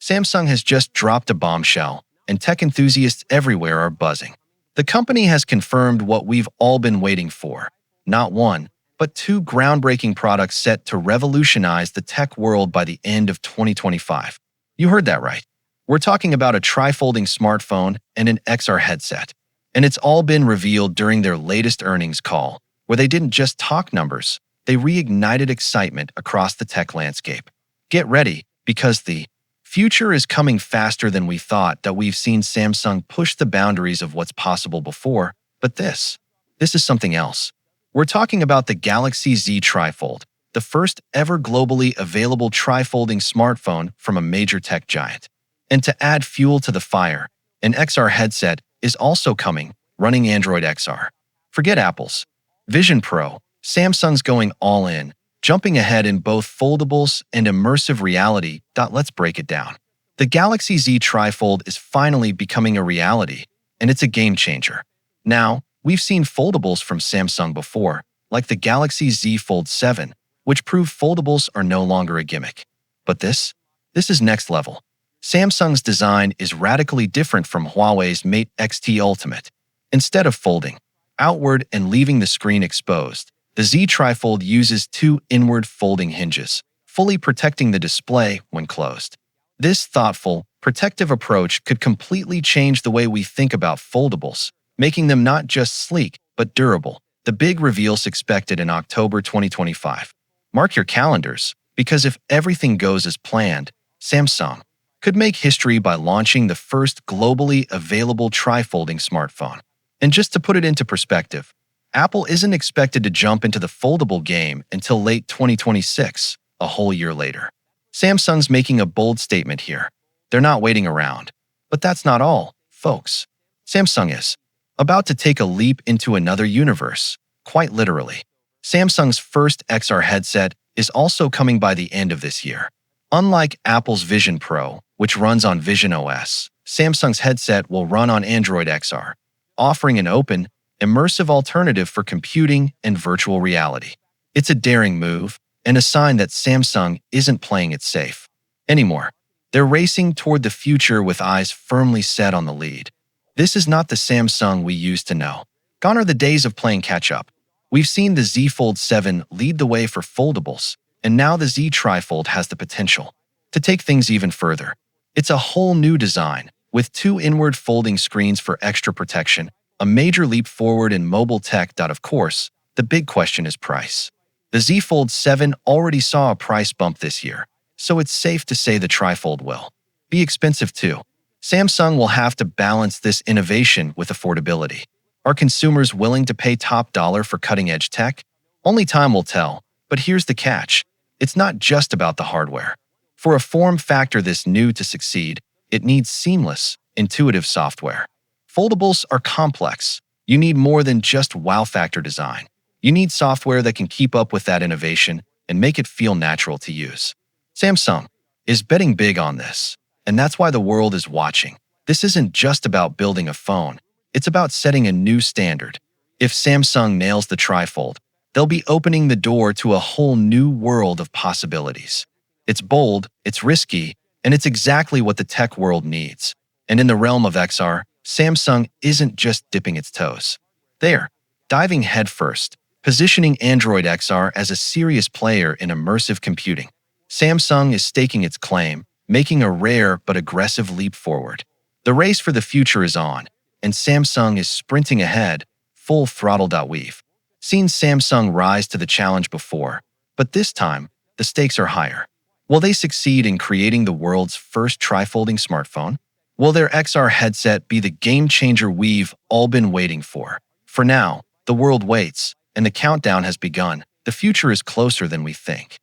Samsung has just dropped a bombshell, and tech enthusiasts everywhere are buzzing. The company has confirmed what we've all been waiting for. Not one, but two groundbreaking products set to revolutionize the tech world by the end of 2025. You heard that right. We're talking about a trifolding smartphone and an XR headset. And it's all been revealed during their latest earnings call, where they didn't just talk numbers, they reignited excitement across the tech landscape. Get ready, because the future is coming faster than we thought. That we've seen Samsung push the boundaries of what's possible before, but this is something else. We're talking about the Galaxy Z Trifold, the first ever globally available trifolding smartphone from a major tech giant. And to add fuel to the fire, an XR headset is also coming, running Android XR. Forget Apple's Vision Pro, Samsung's going all in, jumping ahead in both foldables and immersive reality. Let's break it down. The Galaxy Z Trifold is finally becoming a reality, and it's a game changer. Now, we've seen foldables from Samsung before, like the Galaxy Z Fold 7, which proved foldables are no longer a gimmick. But this is next level. Samsung's design is radically different from Huawei's Mate X-T Ultimate. Instead of folding outward and leaving the screen exposed, the Z Trifold uses two inward folding hinges, fully protecting the display when closed. This thoughtful, protective approach could completely change the way we think about foldables, making them not just sleek, but durable. The big reveal's expected in October 2025. Mark your calendars, because if everything goes as planned, Samsung could make history by launching the first globally available trifolding smartphone. And just to put it into perspective, Apple isn't expected to jump into the foldable game until late 2026, a whole year later. Samsung's making a bold statement here. They're not waiting around. But that's not all, folks. Samsung is about to take a leap into another universe, quite literally. Samsung's first XR headset is also coming by the end of this year. Unlike Apple's Vision Pro, which runs on Vision OS, Samsung's headset will run on Android XR, offering an open, immersive alternative for computing and virtual reality. It's a daring move, and a sign that Samsung isn't playing it safe anymore. They're racing toward the future with eyes firmly set on the lead. This is not the Samsung we used to know. Gone are the days of playing catch-up. We've seen the Z Fold 7 lead the way for foldables, and now the Z Trifold has the potential to take things even further. It's a whole new design, with two inward folding screens for extra protection, a major leap forward in mobile tech. Of course, the big question is price. The Z Fold 7 already saw a price bump this year, so it's safe to say the Trifold will be expensive too. Samsung will have to balance this innovation with affordability. Are consumers willing to pay top dollar for cutting-edge tech? Only time will tell, but here's the catch. It's not just about the hardware. For a form factor this new to succeed, it needs seamless, intuitive software. Foldables are complex. You need more than just wow factor design. You need software that can keep up with that innovation and make it feel natural to use. Samsung is betting big on this, and that's why the world is watching. This isn't just about building a phone. It's about setting a new standard. If Samsung nails the Trifold, they'll be opening the door to a whole new world of possibilities. It's bold, it's risky, and it's exactly what the tech world needs. And in the realm of XR, Samsung isn't just dipping its toes. They're diving headfirst, positioning Android XR as a serious player in immersive computing. Samsung is staking its claim, making a rare but aggressive leap forward. The race for the future is on, and Samsung is sprinting ahead, full throttle. We've seen Samsung rise to the challenge before, but this time, the stakes are higher. Will they succeed in creating the world's first trifolding smartphone? Will their XR headset be the game changer we've all been waiting for? For now, the world waits, and the countdown has begun. The future is closer than we think.